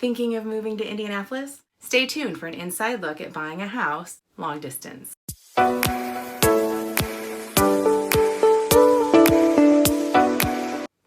Thinking of moving to Indianapolis? Stay tuned for an inside look at buying a house long distance.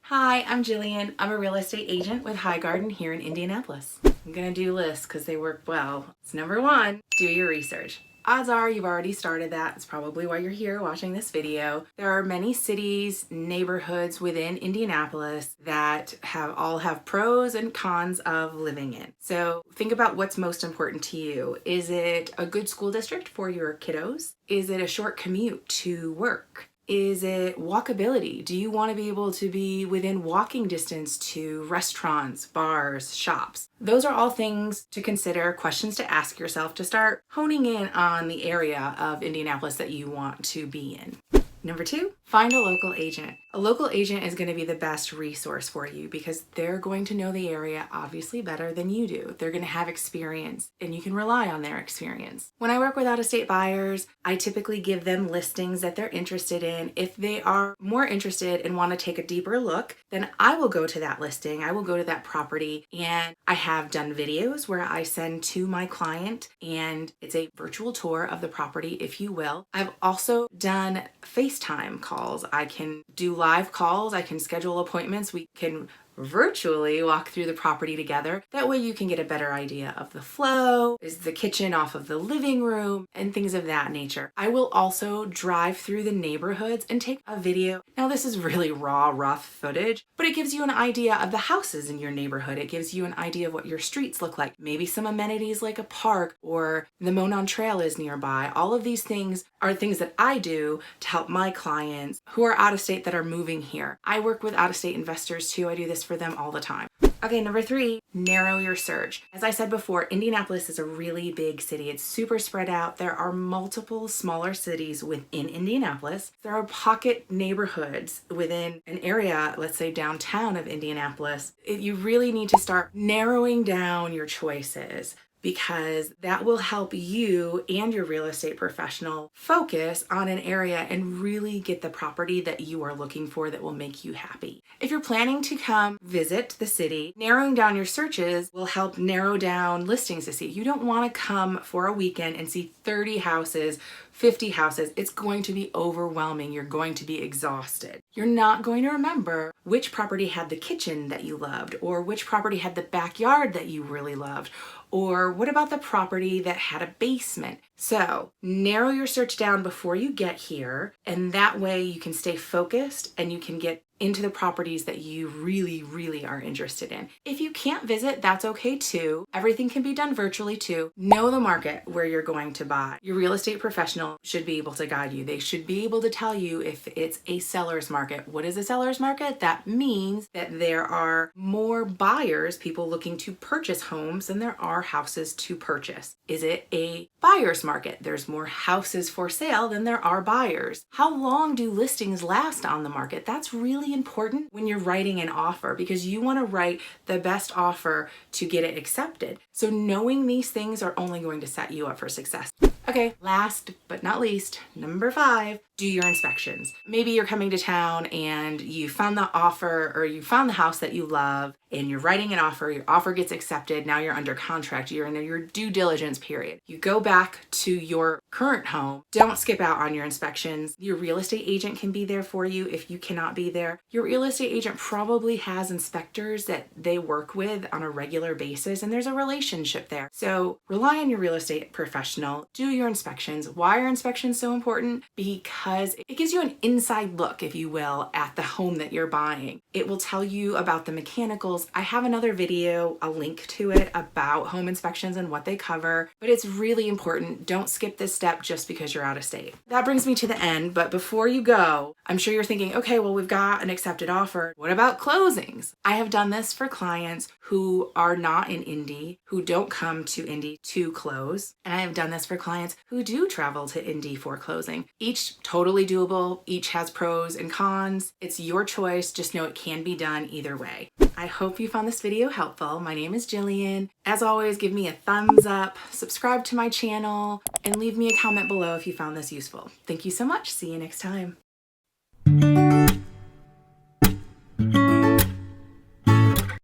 Hi, I'm Jillian. I'm a real estate agent with High Garden here in Indianapolis. I'm gonna do lists because they work well. It's number one, do your research. Odds are you've already started that. It's probably why you're here watching this video. There are many cities, neighborhoods within Indianapolis that all have pros and cons of living in. So think about what's most important to you. Is it a good school district for your kiddos? Is it a short commute to work? Is it walkability? Do you want to be able to be within walking distance to restaurants, bars, shops? Those are all things to consider, questions to ask yourself to start honing in on the area of Indianapolis that you want to be in. Number two, find a local agent. A local agent is going to be the best resource for you because they're going to know the area obviously better than you do. They're going to have experience and you can rely on their experience. When I work with out-of-state buyers, I typically give them listings that they're interested in. If they are more interested and want to take a deeper look, then I will go to that listing. I will go to that property, and I have done videos where I send to my client and it's a virtual tour of the property, if you will. I've also done FaceTime calls. I can do live calls. I can schedule appointments. We can virtually walk through the property together. That way you can get a better idea of the flow, is the kitchen off of the living room, and things of that nature. I will also drive through the neighborhoods and take a video. Now this is really raw, rough footage, but it gives you an idea of the houses in your neighborhood. It gives you an idea of what your streets look like. Maybe some amenities like a park or the Monon Trail is nearby. All of these things are things that I do to help my clients who are out of state that are moving here. I work with out-of-state investors too. I do this for them all the time. Okay, number three, narrow your search. As I said before, Indianapolis is a really big city. It's super spread out. There are multiple smaller cities within Indianapolis. There are pocket neighborhoods within an area, let's say downtown of Indianapolis. You really need to start narrowing down your choices, because that will help you and your real estate professional focus on an area and really get the property that you are looking for that will make you happy. If you're planning to come visit the city, narrowing down your searches will help narrow down listings to see. You don't want to come for a weekend and see 30 houses, 50 houses. It's going to be overwhelming. You're going to be exhausted. You're not going to remember which property had the kitchen that you loved, or which property had the backyard that you really loved, or what about the property that had a basement? So narrow your search down before you get here, and that way you can stay focused and you can get into the properties that you really are interested in. If you can't visit, that's okay too. Everything can be done virtually too. Know the market where you're going to buy. Your real estate professional should be able to guide you. They should be able to tell you if it's a seller's market. What is a seller's market? That means that there are more buyers, people looking to purchase homes, than there are houses to purchase. Is it a buyer's market? There's more houses for sale than there are buyers. How long do listings last on the market? That's really important when you're writing an offer, because you want to write the best offer to get it accepted. So knowing these things are only going to set you up for success. Okay, last but not least, number five, do your inspections. Maybe you're coming to town and you found the offer, or you found the house that you love, and you're writing an offer, your offer gets accepted, now you're under contract, you're in your due diligence period. You go back to your current home, don't skip out on your inspections. Your real estate agent can be there for you if you cannot be there. Your real estate agent probably has inspectors that they work with on a regular basis, and there's a relationship there. So rely on your real estate professional, do your inspections. Why are inspections so important? Because it gives you an inside look, if you will, at the home that you're buying. It will tell you about the mechanicals. I have another video, a link to it, about home inspections and what they cover, but it's really important. Don't skip this step just because you're out of state. That brings me to the end, but before you go, I'm sure you're thinking, okay, well, we've got an accepted offer. What about closings? I have done this for clients who are not in Indy, who don't come to Indy to close, and I have done this for clients who do travel to Indy for closing. Each totally doable, each has pros and cons. It's your choice. Just know it can be done either way. I hope you found this video helpful. My name is Jillian. As always, give me a thumbs up, subscribe to my channel, and leave me a comment below if you found this useful. Thank you so much. See you next time.